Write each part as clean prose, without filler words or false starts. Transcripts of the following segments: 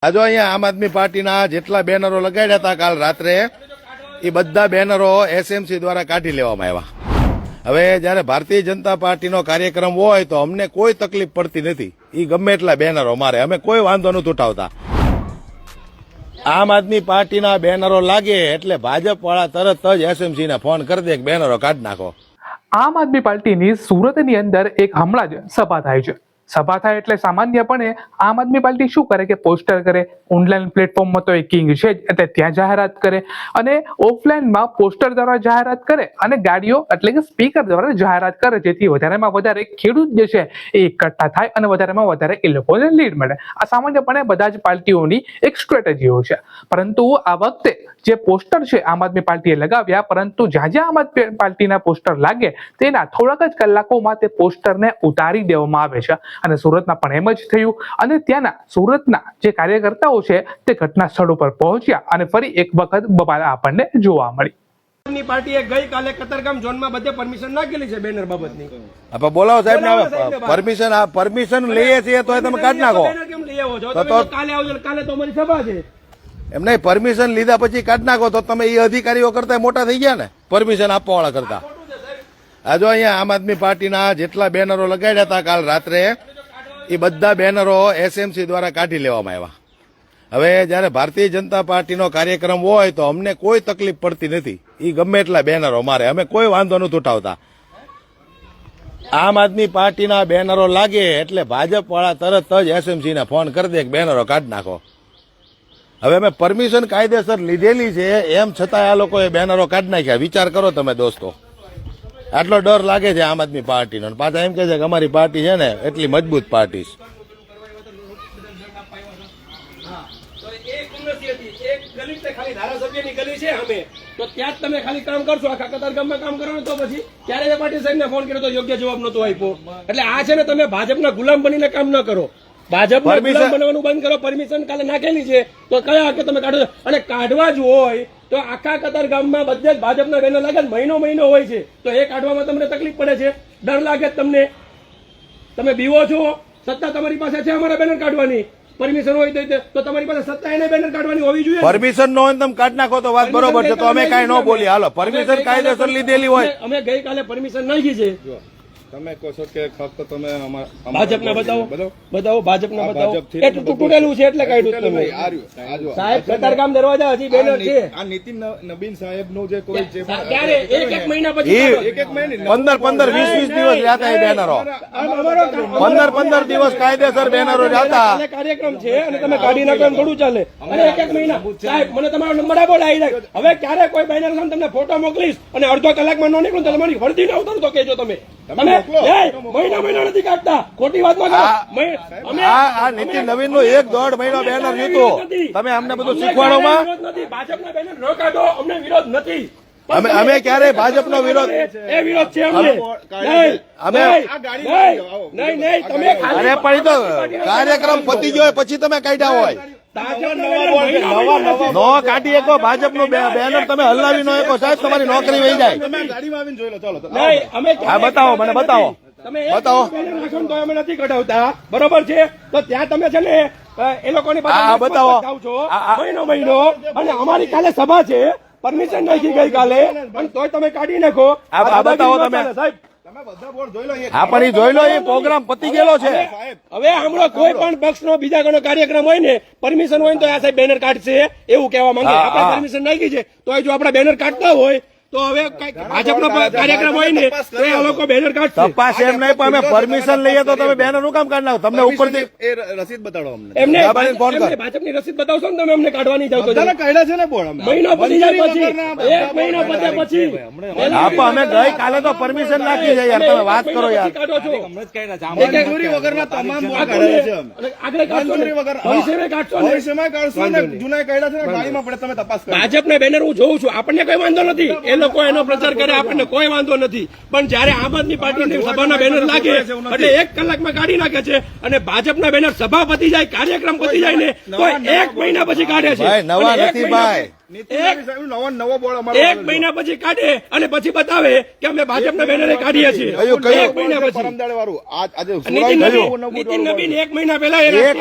આજો અહીંયા આમ આદમી પાર્ટીના જેટલા બેનરો લગાડ્યા હતા કાલ રાત્રે એ બધા બેનરો એસએમસી દ્વારા કાઢી લેવામાં આવ્યા। હવે જયારે ભારતીય જનતા પાર્ટીનો કાર્યક્રમ હોય તો અમને કોઈ તકલીફ પડતી નથી, એ ગમે એટલા બેનરો મારે, અમે કોઈ વાંધો નથી ઉઠાવતા। આમ આદમી પાર્ટીના બેનરો લાગે એટલે ભાજપ વાળા તરત જ એસએમસી ને ફોન કરી દે કે બેનરો કાઢી નાખો। આમ આદમી પાર્ટીની સુરતની અંદર એક હમણાં જ સભા થાય છે। સભા થાય એટલે સામાન્યપણે આમ આદમી પાર્ટી શું કરે કે પોસ્ટર કરે, ઓનલાઈન પ્લેટફોર્મમાં તો એ કિંગ છે જ, એટલે ત્યાં જાહેરાત કરે, અને ઓફલાઈનમાં પોસ્ટર દ્વારા જાહેરાત કરે, અને ગાડીઓ એટલે કે સ્પીકર દ્વારા જાહેરાત કરે, જેથી વધારેમાં વધારે ખેડૂત જે છે એ એકઠા થાય અને વધારેમાં વધારે એ લોકોને લીડ મળે। આ સામાન્યપણે બધા જ પાર્ટીઓની એક સ્ટ્રેટેજી હોય છે। પરંતુ આ વખતે જે પોસ્ટર છે આમ આદમી પાર્ટીએ લગાવ્યા, પરંતુ જ્યાં જ્યાં આમ આદમી પાર્ટીના પોસ્ટર લાગે તેના થોડાક જ કલાકોમાં તે પોસ્ટરને ઉતારી દેવામાં આવે છે। અને સુરતના પણ એમ જ થયું, અને ત્યાંના સુરતના જે કાર્યકર્તાઓ છે તે ઘટના સ્થળ ઉપર પહોંચ્યા અને ફરી એક વખત બબાલ આપણને જોવા મળી। પાર્ટીએ ગઈકાલે કતારગામ ઝોનમાં બધે પરમિશન નાખેલી છે બેનર બાબતની। આપણે બોલાવો સાહેબ ને, પરમિશન લઈએ છીએ તો તમે કાઢી નાખો। કેમ લઈ આવો છો? તમે કાલે આવજો, કાલે તો અમારી સભા છે। એમ નહીં, પરમિશન લીધા પછી કાઢી નાખો તો તમે એ અધિકારીઓ કરતા મોટા થઈ ગયા ને, પરમિશન આપવા વાળા કરતા। આજો અહીંયા આમ આદમી પાર્ટીના જેટલા બેનરો લગાડ્યા હતા કાલ રાત્રે એ બધા બેનરો એસએમસી દ્વારા કાઢી લેવામાં આવ્યા। હવે જયારે ભારતીય જનતા પાર્ટીનો કાર્યક્રમ હોય તો અમને કોઈ તકલીફ પડતી નથી, એ ગમે એટલા બેનરો મારે, અમે કોઈ વાંધો નથી ઉઠાવતા। આમ આદમી પાર્ટીના બેનરો લાગે એટલે ભાજપ વાળા તરત જ એસએમસી ને ફોન કરી દે કે બેનરો કાઢી નાખો। હવે અમે પરમિશન કાયદેસર લીધેલી છે, એમ છતાં આ લોકોએ બેનરો કાઢી નાખ્યા। વિચાર કરો તમે દોસ્તો, આટલો ડર લાગે છે આમ આદમી પાર્ટીનો, પાછા એમ કે છે કે અમારી પાર્ટી છે ને એટલી મજબૂત પાર્ટી છે। ધારાસભ્યની ગલી છે અમે તો ત્યાં જ તમે ખાલી કામ કરશો, આખા કતારગામમાં કામ કરવાનું, તો પછી ત્યારે પાટીલ સાહેબને ફોન કર્યો તો યોગ્ય જવાબ નતો આપ્યો। એટલે આ છે ને, તમે ભાજપના ગુલામ બનીને કામ ન કરો, ભાજપના ગુલામ બનવાનું બંધ કરો। પરમિશન કાલે નાખેલી છે તો કયા હકે તમે કાઢો, અને કાઢવા જ હોય તો આખા કતારગામમાં બધે જ ભાજપના બેનર લાગે, મહિનો હોય છે તો એ કાઢવામાં તમને તકલીફ પડે છે, ડર લાગે તમને, તમે બીવો છો। સત્તા તમારી પાસે છે અમારા બેનર કાઢવાની, પરમિશન હોય તો તમારી પાસે સત્તા એને બેનર કાઢવાની હોવી જોઈએ। પરમિશન નો હોય તમે કાઢી નાખો તો વાત બરોબર છે, તો અમે કઈ ન બોલી, હાલો પરમિશન કાયદેસર લીધેલી હોય। અમે ગઈકાલે પરમિશન નાખી છે। તમે કહો છો કે ફક્ત તમે ભાજપના બતાવો ભાજપના બતાવો, એટલું તૂટેલું છે એટલે કાઢ્યું તમે સાહેબ। કતારગામ દરવાજા હજી બેનર છે, આ નીતિન નબીન સાહેબ નું જે કોઈ છે ક્યારે એક મહિના પછી 15 20 દિવસ જાતા એ બેનરો, 15 દિવસ કાયદેસર બેનરો જાતા। કાર્યક્રમ છે અને તમે કાઢી નાખો એમ થોડું ચાલે। અને એક મહિના સાહેબ, મને તમારો નંબર આપો, આવી જાય હવે ક્યારે કોઈ બેનર સામે તમને ફોટો મોકલીશ અને અડધો કલાકમાં ન નીકળું તો તમારી વર્દી ના ઉતારું તો કહેજો તમે મહિના નથી કાઢતા, ખોટી વાત આ નીતિન નવીન નું 1.5 મહિનો બેનર જીતું, તમે અમને બધું શીખવાડોમાં। ભાજપના બેનર ન કાઢો, અમને વિરોધ નથી, અમે ક્યારે ભાજપનો વિરોધ, એ વિરોધ છે અમને। અમે નહીં તમે અરે પણ તો કાર્યક્રમ પતી ગયો પછી તમે કાઢ્યા હોય, નો કાઢી શકો ભાજપ નું બેનર તમે હલાવી નો શકો સાહેબ, તમારી નોકરી વહી જાય। ગાડીમાં આવીને જોઈ લો, ચાલો હા બતાવો, મને બતાવો, બતાવો। અમે નથી કઢાવતા, બરોબર છે, તો ત્યાં તમે છે ને એ લોકોની બતાવો મહિનો, અને અમારી કાલે સભા છે, પરમિશન નાખી ગઈ કાલે, પણ તોય તમે કાઢી નાખો। આ બતાવો તમે સાહેબ, હા પણ એ જોઈ લો, એ પ્રોગ્રામ પતી ગયેલો છે। હવે હમણાં કોઈ પણ પક્ષનો બીજા કોઈનો કાર્યક્રમ હોય ને, પરમિશન હોય ને તો આ સાહેબ બેનર કાઢશે એવું કહેવા માંગે। આપણે પરમિશન નાખી છે તો જો આપણે બેનર કાઢતા હોય તો હવે ભાજપનો કાર્યક્રમ હોય ને તો એ લોકો બેનર કાઢશે। તપાસ એમ નહીં, પણ અમે પરમિશન લઈએ તો તમે બેનર નું કામ કાઢી નાખો, તમને ઉપરથી એ રસીદ બતાડો અમને, એમને ભાજપની રસીદ બતાવશો ને તમે અમને કાઢવાની જાવ તો કાઢ્યા છે ને બોર્ડ, મહિનો પતી જાય પછી, એક મહિનો પત્યા પછી અમે ગઈ કાલે તો પરમિશન નાખી છે યાર, તમે વાત કરો યાર। મંજૂરી વગરના તમામ બોર્ડ કાઢ્યા છે, આગળ કાઢશો ને, ભવિષ્યમાં કાઢશો ને, જૂના કાઢ્યા છે ને, ગાડીમાં પડે તમે તપાસ કરો। ભાજપના બેનર હું જોઉં છું, આપણને કોઈ વાંધો નથી, એ લોકો એનો પ્રચાર કરે, આપણને કોઈ વાંધો નથી, પણ જયારે આમ આદમી પાર્ટીની સભાના બેનર લાગે એટલે 1 કલાકમાં કાઢી નાખે છે, અને ભાજપના બેનર સભા પતી જાય, કાર્યક્રમ પતી જાય ને તો 1 મહિના પછી કાઢે છે। નવા નથી ભાઈ, નીતિન સાહેબ નવો બોર્ડ અમારો એક મહિના પછી કાઢે અને પછી બતાવે કે અમે ભાજપના બેનરે કાઢીએ છીએ. કયું, કયું? એક મહિના પછી પરમદાડે વાળું આજે નીતિન નબીન એક મહિના પહેલા એ એક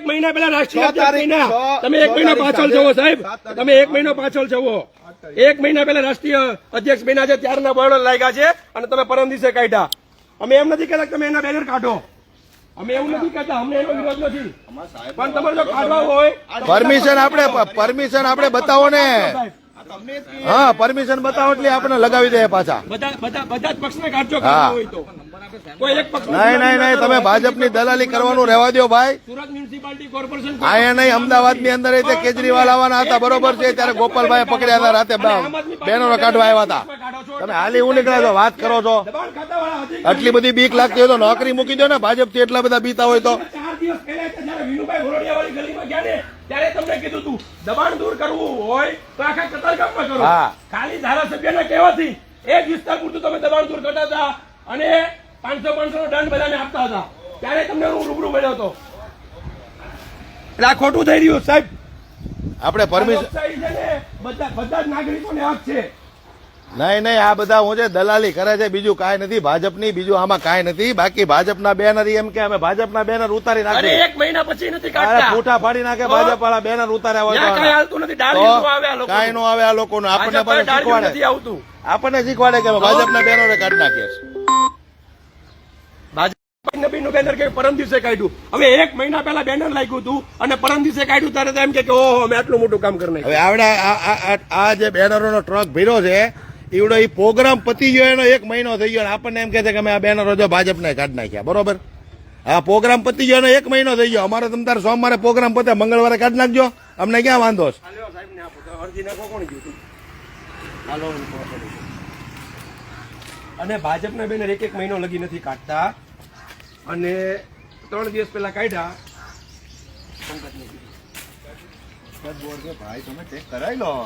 મહિના પહેલા રાષ્ટ્રીય અધ્યક્ષ બન્યા. તમે એક મહિના પાછળ જવો સાહેબ, તમે એક મહિનો પાછળ જવો. એક મહિના પહેલા રાષ્ટ્રીય અધ્યક્ષ બન્યા છે, ત્યારના બોર્ડર લાગ્યા છે અને તમે પરમ દિવસે કાઢ્યા. અમે એમ નથી કહેતા કે તમે એના બેનર કાઢો, અમે એવું નથી કહેતા, અમને એનો વિરોધ નથી, પણ તમારે જો કાઢવા હોય પરમિશન આપણે બતાવો ને. હા, પરમિશન બતાવો એટલે આપણે લગાવી દે પાછા. બધા જ પક્ષને કાઢજો કાઢવા હોય તો. કોઈ એક પક્ષ નહીં, તમે ભાજપની દલાલી કરવાનું રહેવા દો ભાઈ. સુરત મ્યુનિસિપાલિટી કોર્પોરેશન અહીંયા નહીં, અમદાવાદની અંદર એ કેજરીવાલ આવવાના હતા, બરોબર છે, ત્યારે ગોપાલભાઈ પકડ્યા હતા, રાતે બેનરો કાઢવા આવ્યા હતા. તમે હાલી હું નીકળ્યા છો, વાત કરો છો. દબાણ ખાતાવાળા અધિકારી આટલી બધી બીક લાગતી હોય તો નોકરી મૂકી દો ને, ભાજપથી એટલા બધા બીતા હોય તો. 4 દિવસ પહેલા જયારે વિનુભાઈ ઘોરડિયાવાળી ગલીમાં ગયા ને ત્યારે તમને કીધું તું દબાણ દૂર કરવું હોય તો આખા કતારગામમાં કરો. હા. ખાલી ધારાસભ્યના કહેવાથી એક વિસ્તાર પૂરતું તમે દબાણ દૂર કરતા હતા અને 500 નો દંડ બધાને આપતા હતા. ત્યારે તમને હું રૂબરૂ મળ્યો હતો. એટલે આ ખોટું થઈ રહ્યું સાહેબ. આપણે પરમિશન લોકશાહી છે ને, બધા જ નાગરિકોને હક છે. નહીં, આ બધા હું છે દલાલી કરે છે, બીજું કાંઈ નથી ભાજપની, બીજું આમાં કાંઈ નથી. બાકી ભાજપના બેનર એમ કે અમે ભાજપના બેનર ઉતારી અને નાખીએ, એક મહિના પછી નથી અરે કાઢતા. ફૂટા ફાડી નાખે ભાજપ વાળા બેનર ઉતાર્યા હોય ત્યાં તો. કાંઈ હાલતું નથી. દારૂ નું આવે આ લોકો. કાંઈ નો આવે આ લોકોનું. આપણને ભાજપ પણ દારૂ શીખવાડે, નથી આવતું. આપણને શીખવાડે કે અમે ભાજપના બેનરે કાઢી નાખીએ છીએ. નબીનું બેનર કે પરમ દિવસે કાઢ્યું. હવે એક મહિના પહેલા બેનર લાગ્યું હતું અને પરમ દિવસે કાઢ્યું ત્યારે તો એમ કે ઓહો અમે આટલું મોટું કામ કરી નાખ્યું. હવે આવડે આ જે બેનરોનો ટ્રક ભર્યો છે એવડો એ પ્રોગ્રામ પતી ગયો, એનો 1 મહિનો થઈ ગયો, આપણને એમ કે છે કે અમે આ બેનરો જો ભાજપને કાઢી નાખ્યા, બરોબર. આ પ્રોગ્રામ પતી ગયો, એનો 1 મહિનો થઈ ગયો. અમારે તમ તાર સોમવારે પ્રોગ્રામ પતે, મંગળવારે કાઢી નાખજો, અમને ક્યાં વાંધો છે? અરજી નાખો કોણ કીધું? અને ભાજપના બેનર એક મહિનો લગી નથી કાઢતા અને 3 દિવસ પહેલા કાઢ્યા.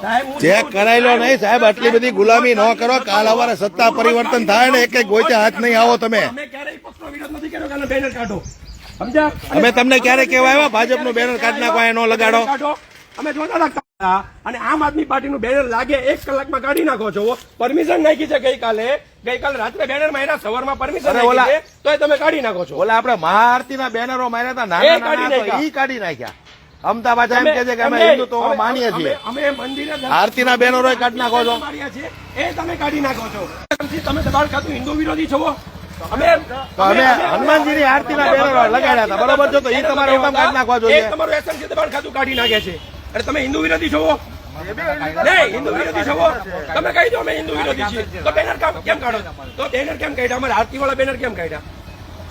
સાહેબ, હું ચેક કરાવી લો. નહીં સાહેબ, આટલી બધી ગુલામી ન કરો. કાલ સવારે સત્તા પરિવર્તન થાય ને એક ગોચે હાથ નહીં આવો તમે. અમે ક્યારેય પક્ષનો વિરોધ નથી કર્યો કે આને બેનર કાઢો, સમજ્યા? અમે તમને ક્યારે કહેવા આવ્યા ભાજપનું બેનર કાઢી નાખો, એ ન લગાડો? કાઢો. અમે જોતા રાખતા હતા અને આમ આદમી પાર્ટીનું બેનર લાગે 1 કલાકમાં કાઢી નાખો છો. પરમિશન નાખી છે ગઈકાલે રાત્રે બેનર માર્યા, સવારમાં પરમિશન અરે નાખી છે તોય તમે કાઢી નાખો છો. ઓલા આપણે મહાઆરતીના બેનરો માર્યા હતા, એ નાના કાઢી નાના, નાખ્યા. ઈ કાઢી નાખ્યા. અમદાવાદ એમ કે છે કે અમે હિન્દુત્વમાં માનીએ છીએ. અમે મંદિરે આરતીના બેનરો કાઢી નાખો છો. માર્યા છે એ તમે કાઢી નાખો છો. તમે દબાણ ખાતું હિન્દુ વિરોધી છો. અમે તો અમે હનુમાનજીની આરતીના બેનરો લગાડ્યા હતા, બરોબર છે, તો ઈ તમારે હુકમ કાઢી નાખવા જોઈએ. એ તમારું એસએમસી દબાણ ખાતું કાઢી નાખે છે. અરે તમે હિન્દુ વિરોધી છો? નહીં, હિન્દુ વિરોધી છો. તમે કહી દો અમે હિન્દુ વિરોધી છીએ. તો બેનર કેમ કાઢો? તો બેનર કેમ કાઢ્યા? અમારે આરતી વાળા બેનર કેમ કાઢ્યા?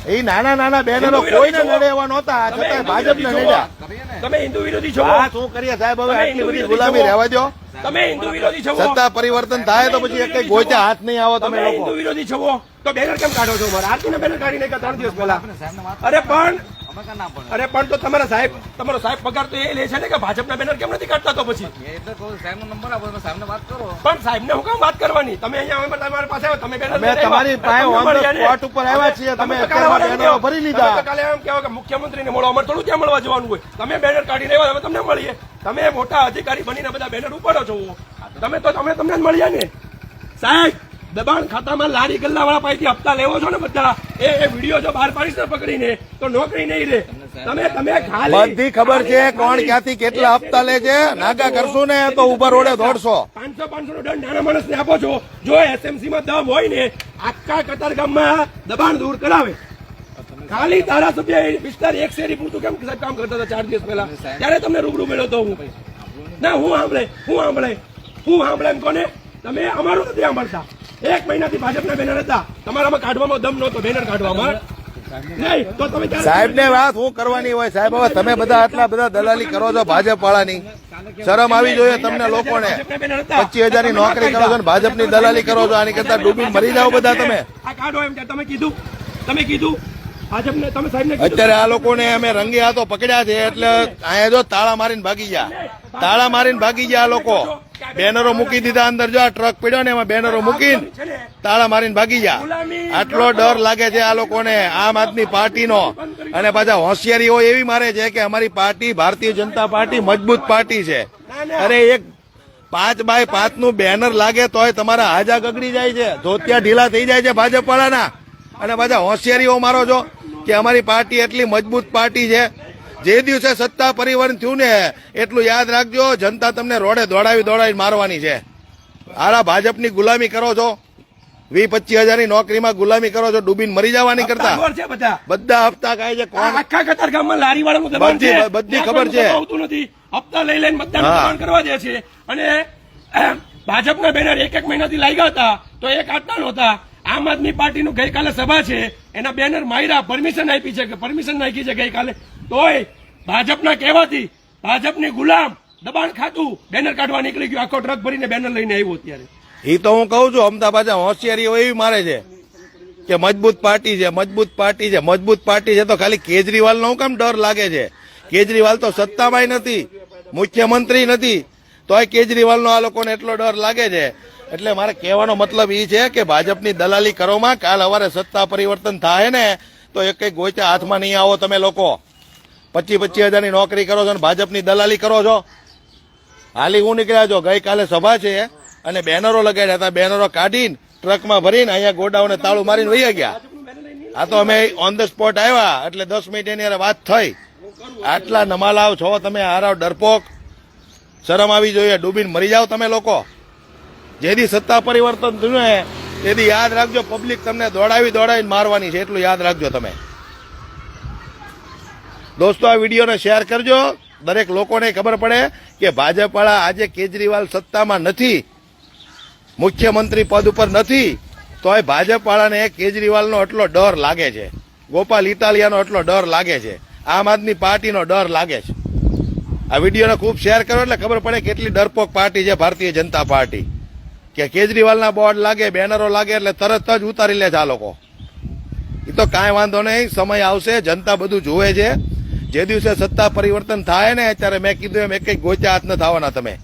એ નાના બેનરો કોઈને નડે એવા નહોતા, છતાં ભાજપને નડ્યા. તમે હિન્દુ વિરોધી છો. હા, શું કરીએ સાહેબ, હવે આટલી બધી ગુલામી રહેવા દો. તમે હિન્દુ વિરોધી છો. સત્તા પરિવર્તન થાય તો પછી એક ગોચે હાથ નહીં આવો તમે તમે હિન્દુ લોકો. વિરોધી છો તો બેનર કેમ કાઢો છો? મારા આરતીના બેનર કાઢી નાખ્યા 3 દિવસ પહેલા. અરે પણ તો તમારો સાહેબ પગાર તો એ લે છે ને કે ભાજપના બેનર કેમ નથી કાઢતા? તો પછી પણ સાહેબને હું કામ વાત કરવાની? તમે અહીંયા તમારી પાસે આવ્યા, તમે બેનર અમે તમારી પાસે ઓન ધ સ્પોટ ઉપર આવ્યા છીએ, તમે અત્યારમાં બેનરો ભરી લીધા. કાલે એમ કહેવાય કે મુખ્યમંત્રીને મળો, અમારે થોડું ત્યાં મળવા જવાનું હોય. તમે બેનર કાઢીને આવ્યા, હવે તમને મળીએ. તમે મોટા અધિકારી બનીને બધા બેનર ઉપાડો છો. તમને જ મળ્યા ને સાહેબ. દબાણ ખાતામાં લારી ગલ્લાવાળા પાસેથી હપ્તા લેવો છો ને બધા, એ વિડીયો જો બહાર પાડીશ ને પકડીને તો નોકરી નહીં રહે. તમે ખાલી બધી ખબર છે કોણ ક્યાંથી કેટલા હપ્તા લે છે. નાગા કરશું ને તો ઉભા રોડે દોડશો. 500 નો દંડ નાના માણસને આપો છો. જો એસએમસી માં દમ હોય ને આખા કતારગામમાં દબાણ દૂર કરાવે. ખાલી ધારાસભ્ય વિસ્તાર 1 શેરી પૂરતું કેમ સાહેબ કામ કરતા હતા 4 દિવસ પહેલા? ત્યારે તમને રૂબરૂ મળ્યો તો હું. ના, હું સાંભળે એમ કોને? તમે અમારું નથી સાંભળતા. 1 મહિનાથી ભાજપના બેનર હતા, તમારામાં કાઢવામાં દમ નહોતો બેનર કાઢવામાં. નહીં તો તમે સાહેબ ને વાત હું કરવાની હોય સાહેબ? હવે તમે બધા આટલા બધા દલાલી કરો છો ભાજપ વાળાની, શરમ આવી જોઈએ તમને લોકોને. 25,000 ની નોકરી કરો છો ને ભાજપની દલાલી કરો છો. આની કરતા ડૂબીને મરી જાઓ બધા તમે. આ કાઢો એમ તમે કીધું ભાજપને, તમે સાહેબને કીધું. અત્યારે આ લોકોને અમે રંગે હાથો પકડ્યા છે એટલે અહીંયા જો તાળા મારીને ભાગી ગયા. આ લોકો બેનરો મૂકી દીધા અંદર. જો આ ટ્રક પડ્યો ને એમાં બેનરો મૂકીને તાળા મારીને ભાગી ગયા. આટલો ડર લાગે છે આ લોકોને આમ આદમી પાર્ટીનો. અને પાછા હોશિયારીઓ એવી મારે છે કે અમારી પાર્ટી ભારતીય જનતા પાર્ટી મજબૂત પાર્ટી છે, અરે એક 5x5 નું બેનર લાગે તોય તમારા હાજા ગગડી જાય છે, ધોતિયા ઢીલા થઈ જાય છે ભાજપ વાળાના. અને પાછા હોશિયારીઓ મારો છો કે અમારી પાર્ટી એટલી મજબૂત પાર્ટી છે. જે દિવસે સત્તા પરિવર્તન થયું ને એટલું યાદ રાખજો, જનતા તમને રોડે દોડાવી મારવાની છે. આરા ભાજપની ગુલામી કરો છો, 20-25 હજારની નોકરીમાં ગુલામી કરો છો, ડૂબીને મરી જવાની કરતા ખબર છે બધા હપ્તા ખાય છે. કોણ આખા કતારગામમાં લારી વાળાનું દબાણ છે, બધી ખબર છે. આવતું નથી, હપ્તા લઈ લઈને બધાને દબાણ કરવા દે છે. અને ભાજપના બેનર એક મહિનાથી લાગ્યા હતા તો એક આટલા નહોતા. આમ આદમી પાર્ટીનું ગઈકાલે સભા છે, એના બેનર માર્યા, પરમિશન આપી છે કે પરમિશન નાખી છે ગઈકાલે, તોય ભાજપના કહેવાથી ભાજપની ગુલામ દબાણ ખાતું બેનર કાઢવા નીકળી ગયું, આખો ટ્રક ભરીને બેનર લઈને આવ્યો. અત્યારે એ તો હું કહું છું, અમદાવાદ હોશિયારીઓ એવી મારે છે કે મજબૂત પાર્ટી છે, મજબૂત પાર્ટી છે, મજબૂત પાર્ટી છે. તો ખાલી કેજરીવાલ નો કેમ ડર લાગે છે? કેજરીવાલ તો સત્તામાં નથી, મુખ્યમંત્રી નથી, તોય કેજરીવાલનો આ લોકોને એટલો ડર લાગે છે. એટલે મારે કહેવાનો મતલબ એ છે કે ભાજપની દલાલી કરોમાં કાલ સવારે સત્તા પરિવર્તન થાય ને તો એક ગોચા હાથમાં નહીં આવો. તમે લોકો 25-25 હજારની નોકરી કરો છો અને ભાજપની દલાલી કરો છો. હાલી હું નીકળ્યા છો, ગઈકાલે સભા છે અને બેનરો લગાડ્યા હતા, બેનરો કાઢીને ટ્રકમાં ભરીને અહીંયા ગોડાઉને તાળું મારીને વહી ગયા. આ તો અમે ઓન ધ સ્પોટ આવ્યા એટલે 10 મિનિટ એની વાત થઈ. આટલા નમાલાવ છો તમે, હારાવ ડરપોક, શરમ આવી જોઈએ, ડૂબીને મરી જાઓ તમે લોકો. જેથી સત્તા પરિવર્તન થયું ને તેથી યાદ રાખજો, પબ્લિક તમને દોડાવીને મારવાની છે, એટલું યાદ રાખજો તમે. દોસ્તો આ વિડીયોને શેર કરજો, દરેક લોકોને ખબર પડે કે ભાજપ વાળા આજે કેજરીવાલ સત્તામાં નથી, મુખ્યમંત્રી પદ ઉપર નથી, તોય ભાજપ વાળાને કેજરીવાલનો એટલો ડર લાગે છે, ગોપાલ ઇટાલિયાનો એટલો ડર લાગે છે, આમ આદમી પાર્ટીનો ડર લાગે છે. આ વિડીયોને ખૂબ શેર કરો એટલે ખબર પડે કેટલી ડરપોક પાર્ટી છે ભારતીય જનતા પાર્ટી. કે કેજરીવાલના બોર્ડ લાગે, બેનરો લાગે એટલે તરત જ ઉતારી લે છે આ લોકો. એ તો કાંઈ વાંધો નહીં, સમય આવશે, જનતા બધું જોવે છે. જે દિવસે સત્તા પરિવર્તન થાય ને ત્યારે મેં કીધું એમ એક ગોચા હાથ ન થવાના તમે.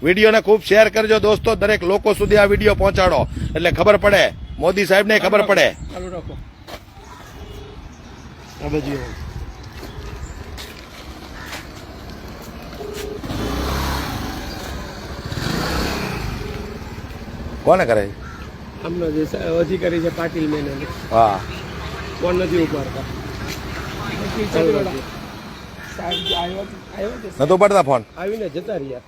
વિડીયોને ખૂબ શેર કરજો દોસ્તો, દરેક લોકો સુધી આ વિડીયો પહોંચાડો એટલે ખબર પડે, મોદી સાહેબને ખબર પડે. ચાલુ રાખો. કોને કરે છે? આમનો જે અધિકારી છે પાટીલ મેન, હા, કોણ નથી ઉપાડતા. નતો પડતા ફોન, આવીને જતા રહ્યા.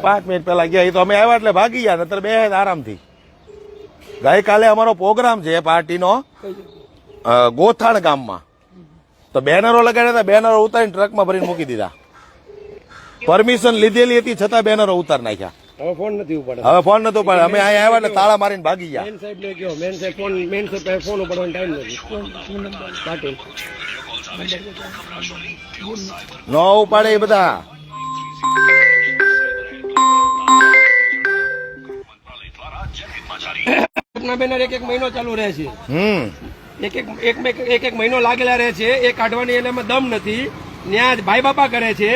5 મિનિટ પહેલા ગયા, એ તો અમે આવ્યા એટલે ભાગી ગયા, નતર બે આરામથી. ગઈકાલે અમારો પ્રોગ્રામ છે પાર્ટીનો ગોથાણ ગામમાં, તો બેનરો લગાડ્યા હતા, બેનરો ઉતારીને ટ્રકમાં ભરીને મૂકી દીધા. પરમિશન લીધેલી હતી છતાં બેનરો ઉતાર નાખ્યા. હવે ફોન નથી ઉપાડતા. હવે ફોન નતો ઉપાડ્યો, અમે અહીંયા આવ્યા એટલે તાળા મારીને ભાગી ગયા. મેન સાહેબ ને કહો, મેન સાહેબ ફોન ઉપાડવાનો ટાઈમ નથી. પાટીલ ન ઉપાડે એ બધા. બેનર એક મહિનો ચાલુ રહે છે, એક મહિનો લાગેલા રહે છે. એ કાઢવાની એનામાં દમ નથી, ન્યા ભાઈ બાપા કરે છે.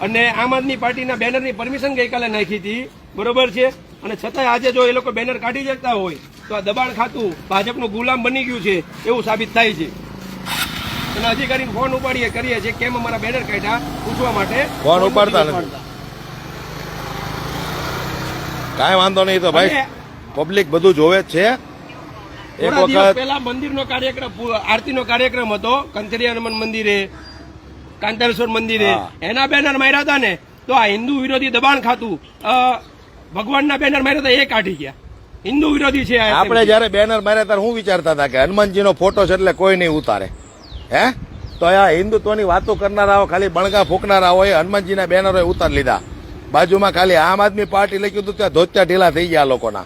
અને આમ આદમી પાર્ટીના બેનરની પરમિશન ગઈકાલે નાખી હતી, બરોબર છે. અને છતાંય આજે જો એ લોકો બેનર કાઢી જતા હોય તો આ દબાણ ખાતું ભાજપનું ગુલામ બની ગયું છે એવું સાબિત થાય છે. અને અધિકારીને ફોન ઉપાડીએ કરીએ છીએ કેમ અમારા બેનર કાઢ્યા પૂછવા માટે, ફોન ઉપાડતા નથી. કાંઈ વાંધો નહીં, તો ભાઈ પબ્લિક બધું જોવે જ છે. એક વખત પેલા મંદિરનો કાર્યક્રમ, આરતીનો કાર્યક્રમ હતો કંથરિયા હનુમાન મંદિરે, કાંતારેશ્વર મંદિરે, એના બેનર માર્યા હતા ને તો આ હિન્દુ વિરોધી દબાણ ખાતું ભગવાનના બેનર માર્યા હતા એ કાઢી ગયા. હિન્દુ વિરોધી છે. આપણે જયારે બેનર માર્યા ત્યારે હું વિચારતા હતા કે હનુમાનજીનો ફોટો છે એટલે કોઈ નહીં ઉતારે, હે? તો આ હિન્દુત્વની વાતો કરનારાઓ, ખાલી બણગા ફૂંકનારા હોય, હનુમાનજીના બેનરો ઉતારી લીધા. બાજુમાં ખાલી આમ આદમી પાર્ટી લખ્યું હતું, ત્યાં ધોત્યા ઢીલા થઈ ગયા લોકોના.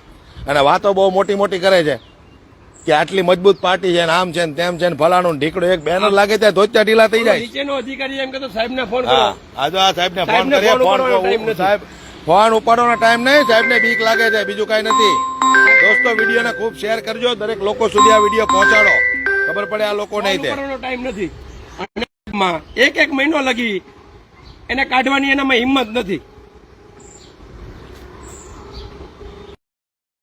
અને વાતો બહુ મોટી મોટી કરે છે કે આટલી મજબૂત પાર્ટી છે ને આમ છે ને તેમ છે ને ફલાણું ઢીકડો, એક બેનર લાગે ત્યાં ધોત્યા ઢીલા થઈ જાય. નીચેનો અધિકારી એમ કહેતો સાહેબને ફોન કરો. આ સાહેબને ફોન કરીએ, સાહેબ ફોન ઉપાડવાનો ટાઈમ નહીં, સાહેબને બીક લાગે છે, બીજું કઈ નથી. દોસ્તો વિડીયોને ખૂબ શેર કરજો, દરેક લોકો સુધી આ વિડીયો પહોંચાડો, ખબર પડે આ લોકો નહીં. ટાઈમ નથી, એક મહિનો લગી એને કાઢવાની એનામાં હિંમત નથી.